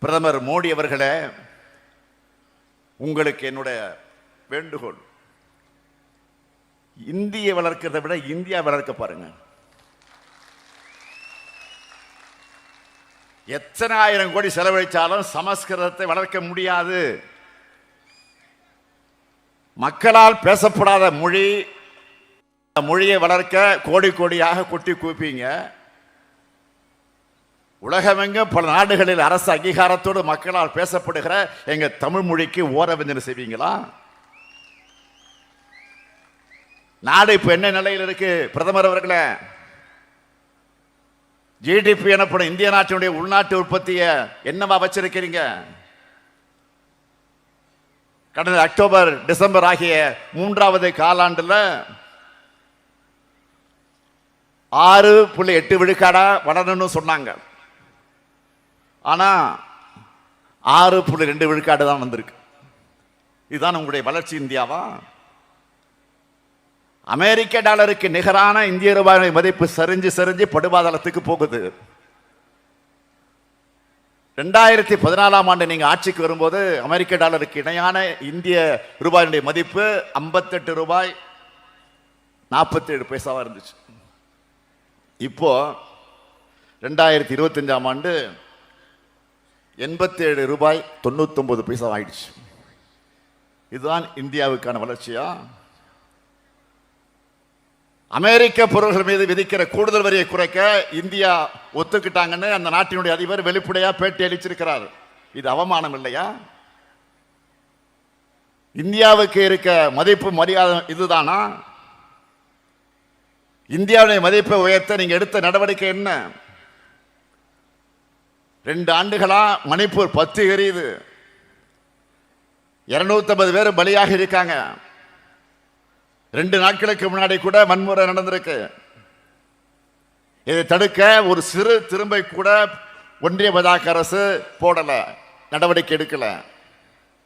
பிரதமர் மோடி அவர்களே, உங்களுக்கு என்னுடைய வேண்டுகோள், இந்திய வளர்க்கிறதை விட இந்தியா வளர்க்க பாருங்க. எத்தனை ஆயிரம் கோடி செலவழிச்சாலும் சமஸ்கிருதத்தை வளர்க்க முடியாது. மக்களால் பேசப்படாத மொழி, மொழியை வளர்க்க கோடி கோடியாக கொட்டி கூப்பீங்க. உலகமெங்கும் பல நாடுகளில் அரசு அங்கீகாரத்தோடு மக்களால் பேசப்படுகிற எங்க தமிழ் மொழிக்கு ஓரவஞ்சனை செய்வீங்களா? நாடு இப்ப என்ன நிலையில் இருக்கு? பிரதமர் அவர்களே, ஜிடிபி எனப்படும் இந்திய நாட்டினுடைய உள்நாட்டு உற்பத்தியை என்னவா வச்சிருக்கிறீங்க? கடந்த அக்டோபர் டிசம்பர் ஆகிய 3வது காலாண்டுல 6.8 விழுக்காடா வளரணும்னு சொன்னாங்க. ஆனா 6.2 விழுக்காடு தான் வந்திருக்கு. இதுதான் உங்களுடைய வளர்ச்சி இந்தியாவா? அமெரிக்க டாலருக்கு நிகரான இந்திய ரூபாய் மதிப்பு சரிஞ்சு சரிஞ்சு படுபாதளத்துக்கு போகுது. 2014ஆம் ஆண்டு நீங்க ஆட்சிக்கு வரும்போது அமெரிக்க டாலருக்கு இணையான இந்திய ரூபாயினுடைய மதிப்பு 58 ரூபாய் 47 பைசாவா இருந்துச்சு. இப்போ 2025ஆம் ஆண்டு 87 ரூபாய் 99 பைசா ஆயிடுச்சு. இதுதான் இந்தியாவுக்கான வளர்ச்சியா? அமெரிக்க பொருள்கள் மீது விதிக்கிற கூடுதல் வரியை குறைக்க இந்தியா ஒத்துக்கிட்டாங்கன்னு அந்த நாட்டினுடைய அதிபர் வெளிப்படையா பேட்டி அளிச்சிருக்கிறார். இது அவமானம் இல்லையா? இந்தியாவுக்கு இருக்க மதிப்பு மரியாதை இதுதானா? இந்தியாவுடைய மதிப்பை உயர்த்த நீங்க எடுத்த நடவடிக்கை என்ன? 2 ஆண்டுகளா மணிப்பூர் 10 எரியுது, 250 பேர் பலியாக இருக்காங்க. 2 நாட்களுக்கு முன்னாடி கூட வன்முறை நடந்திருக்கு. இதை தடுக்க ஒரு சிறு திரும்பை கூட ஒன்றிய பாஜக அரசு போடல, நடவடிக்கை எடுக்கல.